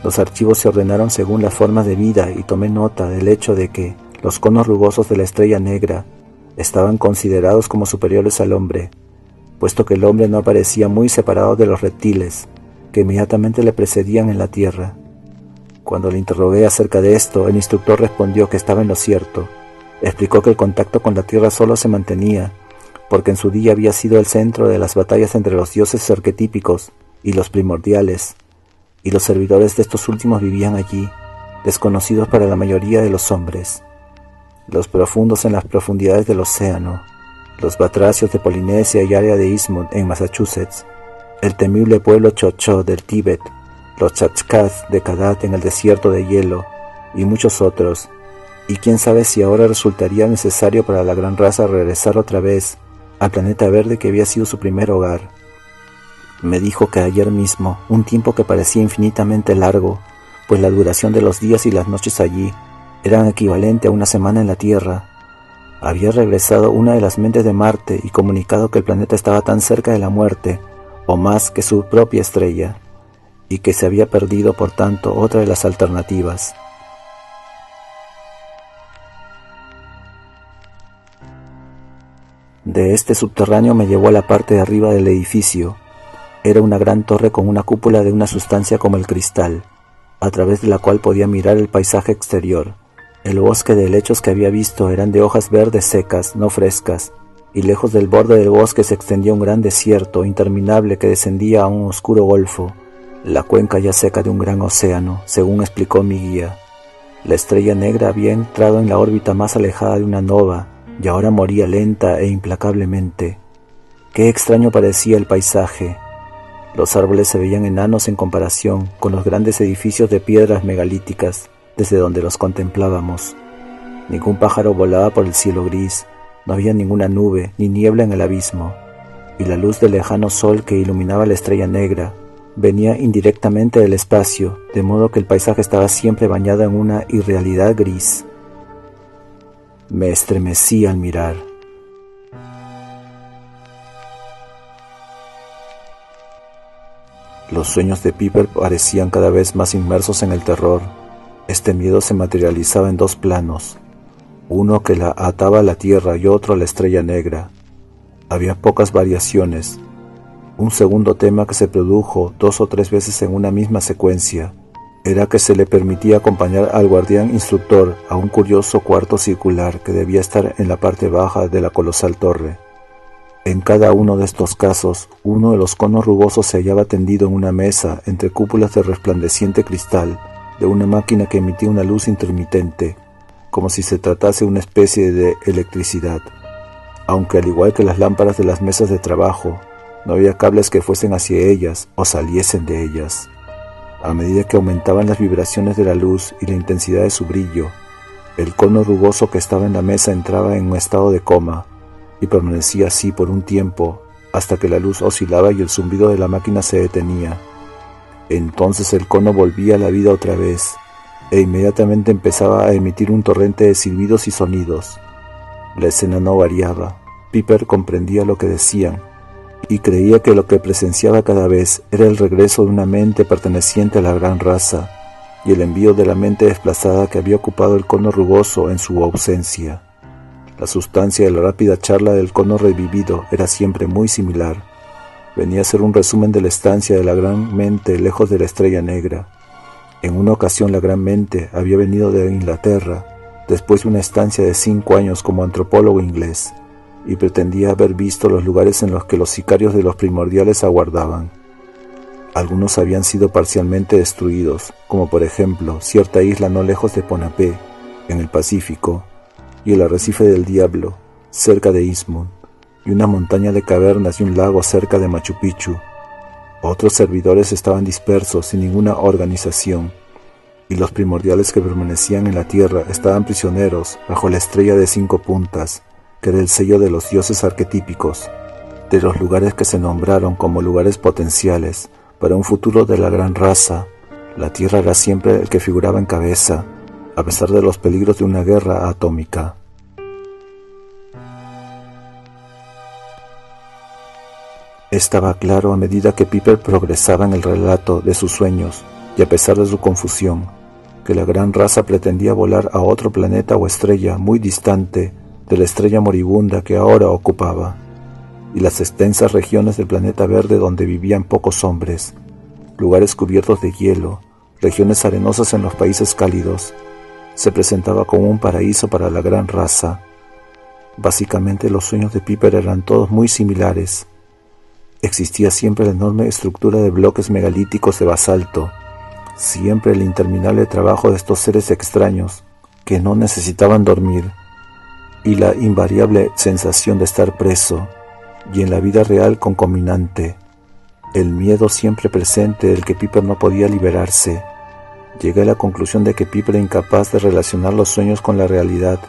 Los archivos se ordenaron según las formas de vida y tomé nota del hecho de que los conos rugosos de la estrella negra estaban considerados como superiores al hombre, puesto que el hombre no aparecía muy separado de los reptiles, que inmediatamente le precedían en la tierra. Cuando le interrogué acerca de esto, el instructor respondió que estaba en lo cierto, Explicó que el contacto con la Tierra solo se mantenía porque en su día había sido el centro de las batallas entre los dioses arquetípicos y los primordiales, y los servidores de estos últimos vivían allí, desconocidos para la mayoría de los hombres. Los profundos en las profundidades del océano, los batracios de Polinesia y área de Eastmouth en Massachusetts, el temible pueblo Chocho del Tíbet, los Chachkas de Kadat en el desierto de hielo, y muchos otros, y quién sabe si ahora resultaría necesario para la gran raza regresar otra vez al planeta verde que había sido su primer hogar. Me dijo que ayer mismo, un tiempo que parecía infinitamente largo, pues la duración de los días y las noches allí eran equivalente a una semana en la Tierra, había regresado una de las mentes de Marte y comunicado que el planeta estaba tan cerca de la muerte, o más que su propia estrella, y que se había perdido por tanto otra de las alternativas. De este subterráneo me llevó a la parte de arriba del edificio. Era una gran torre con una cúpula de una sustancia como el cristal, a través de la cual podía mirar el paisaje exterior. El bosque de helechos que había visto eran de hojas verdes secas, no frescas, y lejos del borde del bosque se extendía un gran desierto interminable que descendía a un oscuro golfo, la cuenca ya seca de un gran océano, según explicó mi guía. La estrella negra había entrado en la órbita más alejada de una nova, y ahora moría lenta e implacablemente. Qué extraño parecía el paisaje. Los árboles se veían enanos en comparación con los grandes edificios de piedras megalíticas desde donde los contemplábamos. Ningún pájaro volaba por el cielo gris, no había ninguna nube ni niebla en el abismo, y la luz del lejano sol que iluminaba la estrella negra venía indirectamente del espacio, de modo que el paisaje estaba siempre bañado en una irrealidad gris. Me estremecí al mirar. Los sueños de Piper parecían cada vez más inmersos en el terror. Este miedo se materializaba en dos planos, uno que la ataba a la tierra y otro a la estrella negra. Había pocas variaciones. Un segundo tema que se produjo 2 o 3 veces en una misma secuencia era que se le permitía acompañar al guardián instructor a un curioso cuarto circular que debía estar en la parte baja de la colosal torre. En cada uno de estos casos, uno de los conos rugosos se hallaba tendido en una mesa entre cúpulas de resplandeciente cristal de una máquina que emitía una luz intermitente, como si se tratase de una especie de electricidad, aunque al igual que las lámparas de las mesas de trabajo, no había cables que fuesen hacia ellas o saliesen de ellas. A medida que aumentaban las vibraciones de la luz y la intensidad de su brillo, el cono rugoso que estaba en la mesa entraba en un estado de coma y permanecía así por un tiempo hasta que la luz oscilaba y el zumbido de la máquina se detenía. Entonces el cono volvía a la vida otra vez e inmediatamente empezaba a emitir un torrente de silbidos y sonidos. La escena no variaba. Piper comprendía lo que decían y creía que lo que presenciaba cada vez era el regreso de una mente perteneciente a la gran raza y el envío de la mente desplazada que había ocupado el cono rugoso en su ausencia. La sustancia de la rápida charla del cono revivido era siempre muy similar. Venía a ser un resumen de la estancia de la gran mente lejos de la estrella negra. En una ocasión la gran mente había venido de Inglaterra, después de una estancia de 5 años como antropólogo inglés, y pretendía haber visto los lugares en los que los sicarios de los primordiales aguardaban. Algunos habían sido parcialmente destruidos, como por ejemplo cierta isla no lejos de Ponape, en el Pacífico, y el arrecife del Diablo, cerca de Eastmouth, y una montaña de cavernas y un lago cerca de Machu Picchu. Otros servidores estaban dispersos sin ninguna organización, y los primordiales que permanecían en la tierra estaban prisioneros bajo la estrella de 5 puntas, que era el sello de los dioses arquetípicos, de los lugares que se nombraron como lugares potenciales para un futuro de la gran raza. La tierra era siempre el que figuraba en cabeza, a pesar de los peligros de una guerra atómica. Estaba claro a medida que Piper progresaba en el relato de sus sueños, y a pesar de su confusión, que la gran raza pretendía volar a otro planeta o estrella muy distante de la estrella moribunda que ahora ocupaba, y las extensas regiones del planeta verde donde vivían pocos hombres, lugares cubiertos de hielo, regiones arenosas en los países cálidos, se presentaba como un paraíso para la gran raza. Básicamente los sueños de Piper eran todos muy similares. Existía siempre la enorme estructura de bloques megalíticos de basalto, siempre el interminable trabajo de estos seres extraños que no necesitaban dormir, y la invariable sensación de estar preso, y en la vida real concominante, el miedo siempre presente del que Piper no podía liberarse. Llegué a la conclusión de que Piper, incapaz de relacionar los sueños con la realidad,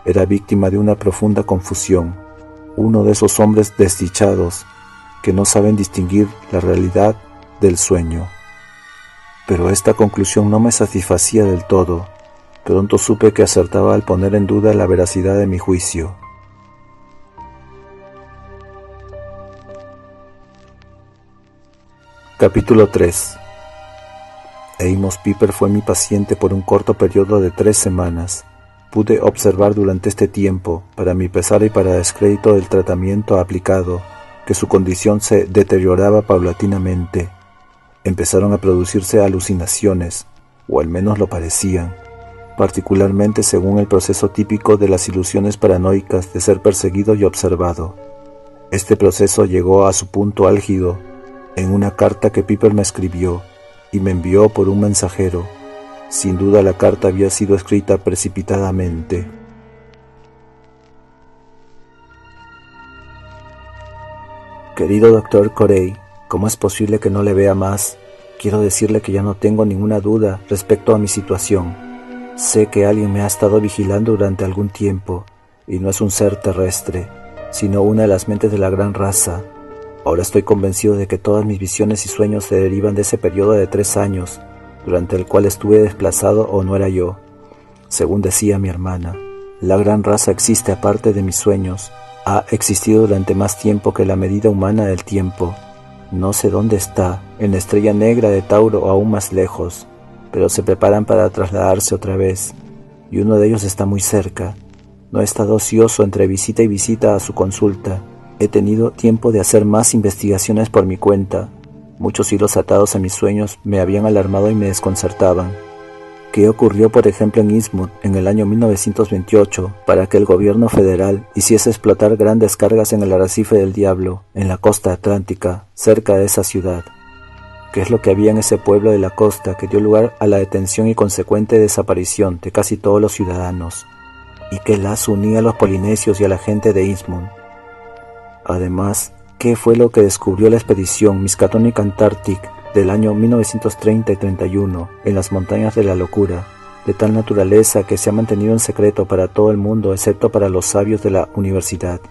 era víctima de una profunda confusión, uno de esos hombres desdichados que no saben distinguir la realidad del sueño. Pero esta conclusión no me satisfacía del todo. Pronto supe que acertaba al poner en duda la veracidad de mi juicio. Capítulo 3. Amos Piper fue mi paciente por un corto periodo de 3 semanas. Pude observar durante este tiempo, para mi pesar y para descrédito del tratamiento aplicado, que su condición se deterioraba paulatinamente. Empezaron a producirse alucinaciones, o al menos lo parecían, particularmente según el proceso típico de las ilusiones paranoicas de ser perseguido y observado. Este proceso llegó a su punto álgido en una carta que Piper me escribió y me envió por un mensajero. Sin duda la carta había sido escrita precipitadamente. Querido Dr. Corey, ¿cómo es posible que no le vea más? Quiero decirle que ya no tengo ninguna duda respecto a mi situación. Sé que alguien me ha estado vigilando durante algún tiempo, y no es un ser terrestre, sino una de las mentes de la gran raza. Ahora estoy convencido de que todas mis visiones y sueños se derivan de ese periodo de 3 años, durante el cual estuve desplazado o no era yo. Según decía mi hermana, la gran raza existe aparte de mis sueños. Ha existido durante más tiempo que la medida humana del tiempo. No sé dónde está, en la estrella negra de Tauro o aún más lejos, pero se preparan para trasladarse otra vez, y uno de ellos está muy cerca. No he estado ocioso entre visita y visita a su consulta. He tenido tiempo de hacer más investigaciones por mi cuenta. Muchos hilos atados a mis sueños me habían alarmado y me desconcertaban. ¿Qué ocurrió, por ejemplo, en Innsmouth en el año 1928 para que el gobierno federal hiciese explotar grandes cargas en el arrecife del Diablo, en la costa atlántica, cerca de esa ciudad? ¿Qué es lo que había en ese pueblo de la costa que dio lugar a la detención y consecuente desaparición de casi todos los ciudadanos? ¿Y qué lazo unía a los polinesios y a la gente de Innsmouth? Además, ¿qué fue lo que descubrió la expedición Miskatonic Antarctic del año 1930 y 31 en las montañas de la locura, de tal naturaleza que se ha mantenido en secreto para todo el mundo excepto para los sabios de la universidad?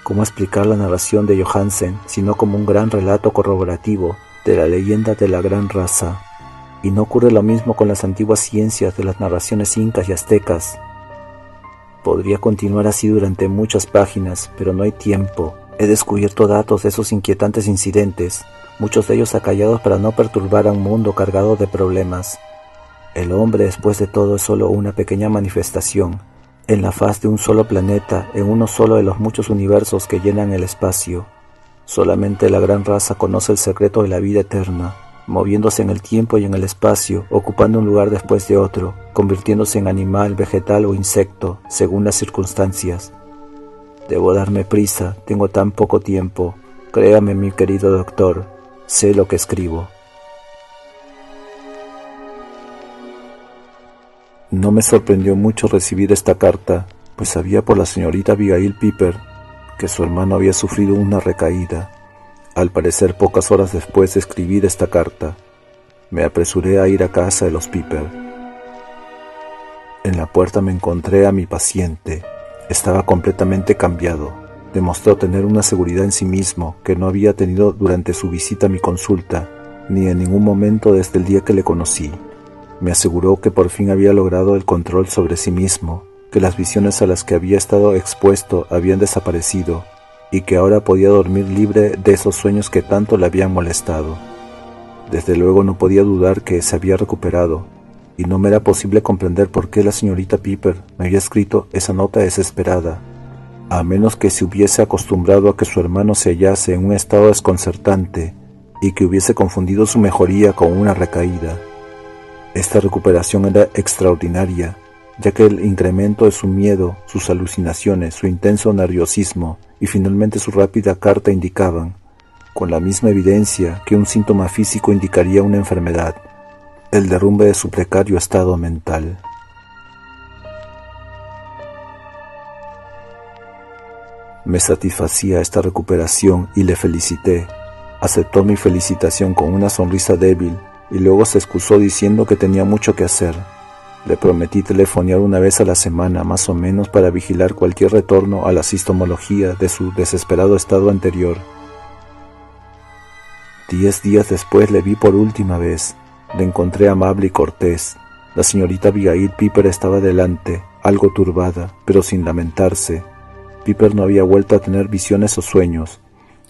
¿Cómo explicar la narración de Johansen sino como un gran relato corroborativo de la leyenda de la gran raza? ¿Y no ocurre lo mismo con las antiguas ciencias de las narraciones incas y aztecas? Podría continuar así durante muchas páginas, pero no hay tiempo. He descubierto datos de esos inquietantes incidentes, muchos de ellos acallados para no perturbar a un mundo cargado de problemas. El hombre, después de todo, es solo una pequeña manifestación, en la faz de un solo planeta, en uno solo de los muchos universos que llenan el espacio. Solamente la gran raza conoce el secreto de la vida eterna, moviéndose en el tiempo y en el espacio, ocupando un lugar después de otro, convirtiéndose en animal, vegetal o insecto, según las circunstancias. Debo darme prisa, tengo tan poco tiempo. Créame, mi querido doctor, sé lo que escribo. No me sorprendió mucho recibir esta carta, pues sabía por la señorita Abigail Piper que su hermano había sufrido una recaída. Al parecer, pocas horas después de escribir esta carta, me apresuré a ir a casa de los Piper. En la puerta me encontré a mi paciente. Estaba completamente cambiado. Demostró tener una seguridad en sí mismo que no había tenido durante su visita a mi consulta, ni en ningún momento desde el día que le conocí. Me aseguró que por fin había logrado el control sobre sí mismo, que las visiones a las que había estado expuesto habían desaparecido, y que ahora podía dormir libre de esos sueños que tanto le habían molestado. Desde luego no podía dudar que se había recuperado, y no me era posible comprender por qué la señorita Piper me había escrito esa nota desesperada, a menos que se hubiese acostumbrado a que su hermano se hallase en un estado desconcertante y que hubiese confundido su mejoría con una recaída. Esta recuperación era extraordinaria, ya que el incremento de su miedo, sus alucinaciones, su intenso nerviosismo y finalmente su rápida carta indicaban, con la misma evidencia que un síntoma físico indicaría una enfermedad, el derrumbe de su precario estado mental. Me satisfacía esta recuperación y le felicité. Aceptó mi felicitación con una sonrisa débil y luego se excusó diciendo que tenía mucho que hacer. Le prometí telefonear una vez a la semana más o menos para vigilar cualquier retorno a la sintomología de su desesperado estado anterior. 10 días después le vi por última vez. Le encontré amable y cortés. La señorita Abigail Piper estaba delante, algo turbada, pero sin lamentarse. Piper no había vuelto a tener visiones o sueños,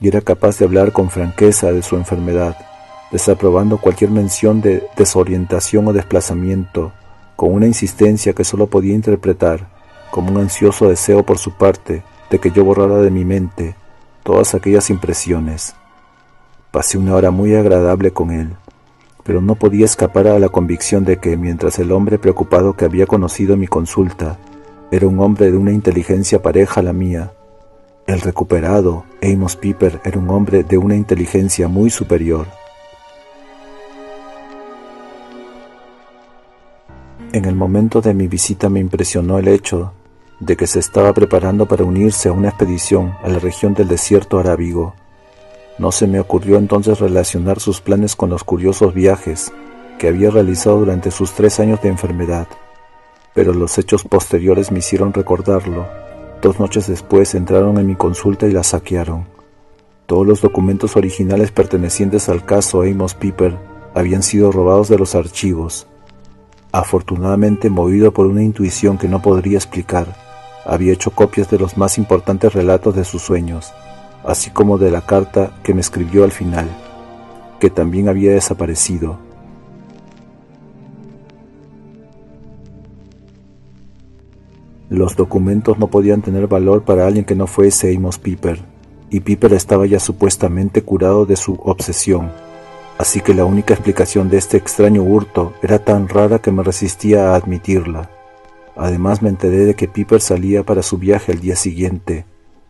y era capaz de hablar con franqueza de su enfermedad, desaprobando cualquier mención de desorientación o desplazamiento, con una insistencia que solo podía interpretar como un ansioso deseo por su parte de que yo borrara de mi mente todas aquellas impresiones. Pasé una hora muy agradable con él, pero no podía escapar a la convicción de que, mientras el hombre preocupado que había conocido en mi consulta era un hombre de una inteligencia pareja a la mía, el recuperado, Amos Piper, era un hombre de una inteligencia muy superior. En el momento de mi visita me impresionó el hecho de que se estaba preparando para unirse a una expedición a la región del desierto arábigo. No se me ocurrió entonces relacionar sus planes con los curiosos viajes que había realizado durante sus 3 años de enfermedad, pero los hechos posteriores me hicieron recordarlo. 2 noches después entraron en mi consulta y la saquearon. Todos los documentos originales pertenecientes al caso Amos Piper habían sido robados de los archivos. Afortunadamente, movido por una intuición que no podría explicar, había hecho copias de los más importantes relatos de sus sueños, así como de la carta que me escribió al final, que también había desaparecido. Los documentos no podían tener valor para alguien que no fuese Amos Piper, y Piper estaba ya supuestamente curado de su obsesión, así que la única explicación de este extraño hurto era tan rara que me resistía a admitirla. Además me enteré de que Piper salía para su viaje al día siguiente,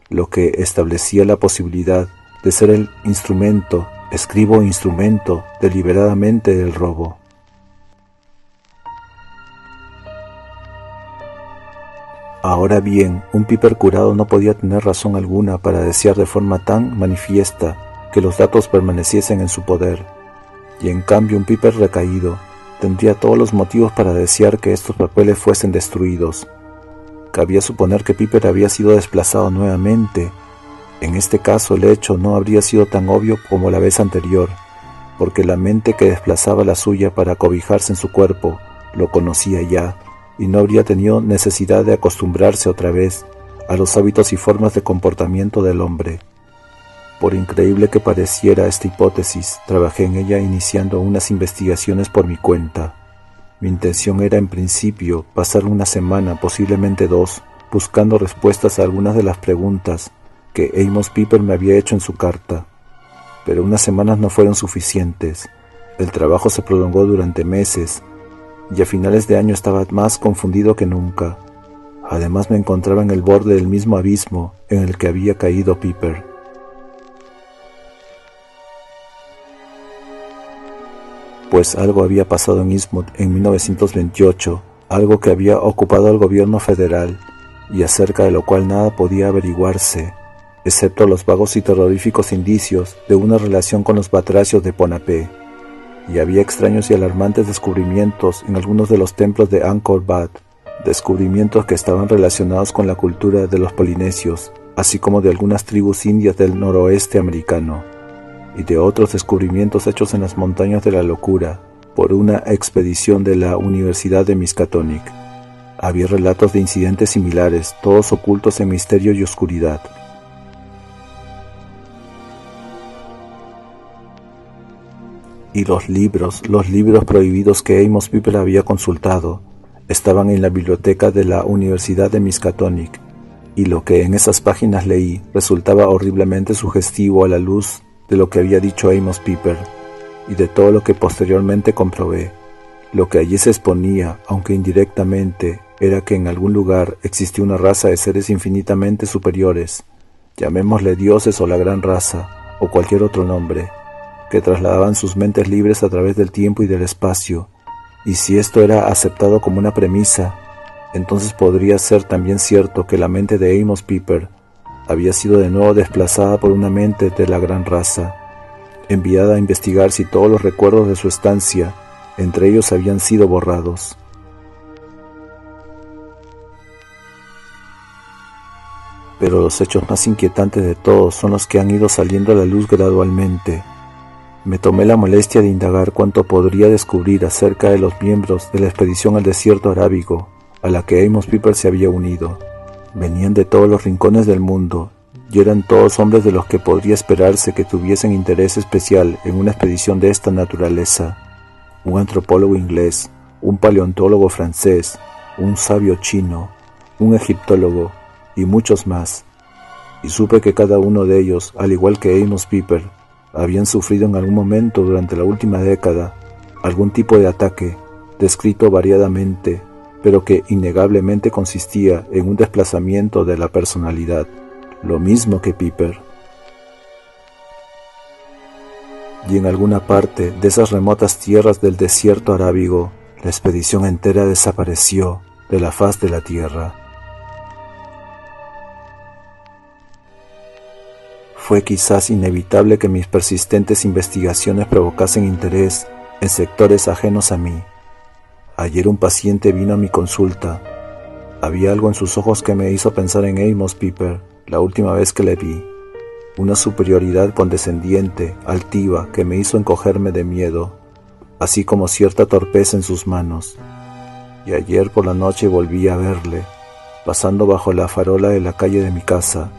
lo que establecía la posibilidad de ser el instrumento, escribo instrumento, deliberadamente del robo. Ahora bien, un Piper curado no podía tener razón alguna para desear de forma tan manifiesta que los datos permaneciesen en su poder, y en cambio un Piper recaído tendría todos los motivos para desear que estos papeles fuesen destruidos. Cabía suponer que Piper había sido desplazado nuevamente. En este caso el hecho no habría sido tan obvio como la vez anterior, porque la mente que desplazaba la suya para cobijarse en su cuerpo lo conocía ya, y no habría tenido necesidad de acostumbrarse otra vez a los hábitos y formas de comportamiento del hombre. Por increíble que pareciera esta hipótesis, trabajé en ella iniciando unas investigaciones por mi cuenta. Mi intención era en principio pasar una semana, posiblemente 2, buscando respuestas a algunas de las preguntas que Amos Piper me había hecho en su carta. Pero unas semanas no fueron suficientes. El trabajo se prolongó durante meses, y a finales de año estaba más confundido que nunca. Además me encontraba en el borde del mismo abismo en el que había caído Piper. Pues algo había pasado en Eastwood en 1928, algo que había ocupado al gobierno federal, y acerca de lo cual nada podía averiguarse, excepto los vagos y terroríficos indicios de una relación con los batracios de Ponape, y había extraños y alarmantes descubrimientos en algunos de los templos de Angkor Wat, descubrimientos que estaban relacionados con la cultura de los polinesios, así como de algunas tribus indias del noroeste americano, y de otros descubrimientos hechos en las montañas de la locura por una expedición de la Universidad de Miskatonic. Había relatos de incidentes similares, todos ocultos en misterio y oscuridad. Y los libros prohibidos que Amos Piper había consultado, estaban en la biblioteca de la Universidad de Miskatonic, y lo que en esas páginas leí resultaba horriblemente sugestivo a la luz de lo que había dicho Amos Piper, y de todo lo que posteriormente comprobé. Lo que allí se exponía, aunque indirectamente, era que en algún lugar existía una raza de seres infinitamente superiores, llamémosle dioses o la gran raza, o cualquier otro nombre, que trasladaban sus mentes libres a través del tiempo y del espacio, y si esto era aceptado como una premisa, entonces podría ser también cierto que la mente de Amos Piper había sido de nuevo desplazada por una mente de la gran raza, enviada a investigar si todos los recuerdos de su estancia entre ellos habían sido borrados. Pero los hechos más inquietantes de todos son los que han ido saliendo a la luz gradualmente. Me tomé la molestia de indagar cuánto podría descubrir acerca de los miembros de la expedición al desierto arábigo a la que Amos Piper se había unido. Venían de todos los rincones del mundo y eran todos hombres de los que podría esperarse que tuviesen interés especial en una expedición de esta naturaleza. Un antropólogo inglés, un paleontólogo francés, un sabio chino, un egiptólogo y muchos más. Y supe que cada uno de ellos, al igual que Amos Piper, habían sufrido en algún momento durante la última década algún tipo de ataque, descrito variadamente, pero que innegablemente consistía en un desplazamiento de la personalidad, lo mismo que Piper. Y en alguna parte de esas remotas tierras del desierto arábigo, la expedición entera desapareció de la faz de la tierra. Fue quizás inevitable que mis persistentes investigaciones provocasen interés en sectores ajenos a mí. Ayer un paciente vino a mi consulta. Había algo en sus ojos que me hizo pensar en Amos Piper la última vez que le vi. Una superioridad condescendiente, altiva, que me hizo encogerme de miedo, así como cierta torpeza en sus manos. Y ayer por la noche volví a verle, pasando bajo la farola de la calle de mi casa,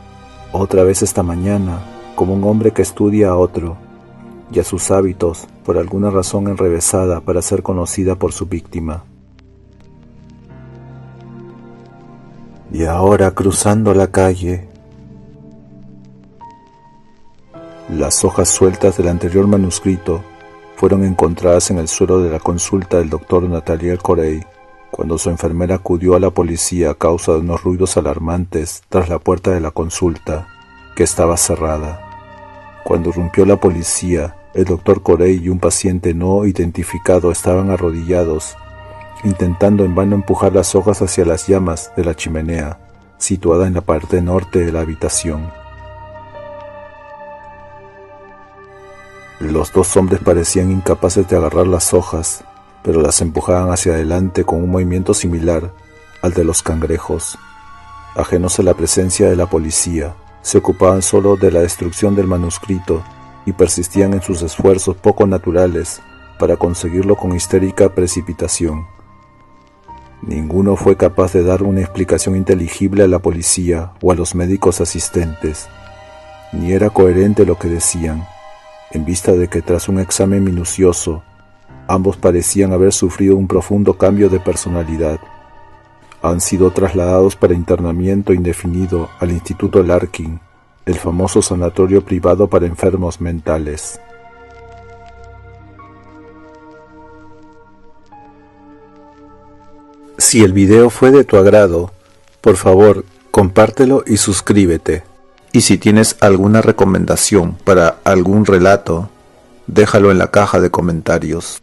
otra vez esta mañana, como un hombre que estudia a otro, y a sus hábitos, por alguna razón enrevesada para ser conocida por su víctima. Y ahora cruzando la calle, las hojas sueltas del anterior manuscrito fueron encontradas en el suelo de la consulta del doctor Nathaniel Corey, cuando su enfermera acudió a la policía a causa de unos ruidos alarmantes tras la puerta de la consulta, que estaba cerrada. Cuando irrumpió la policía, el doctor Corey y un paciente no identificado estaban arrodillados, intentando en vano empujar las hojas hacia las llamas de la chimenea, situada en la parte norte de la habitación. Los dos hombres parecían incapaces de agarrar las hojas, pero las empujaban hacia adelante con un movimiento similar al de los cangrejos. Ajenos a la presencia de la policía, se ocupaban solo de la destrucción del manuscrito y persistían en sus esfuerzos poco naturales para conseguirlo con histérica precipitación. Ninguno fue capaz de dar una explicación inteligible a la policía o a los médicos asistentes, ni era coherente lo que decían, en vista de que tras un examen minucioso, ambos parecían haber sufrido un profundo cambio de personalidad. Han sido trasladados para internamiento indefinido al Instituto Larkin, el famoso sanatorio privado para enfermos mentales. Si el video fue de tu agrado, por favor, compártelo y suscríbete. Y si tienes alguna recomendación para algún relato, déjalo en la caja de comentarios.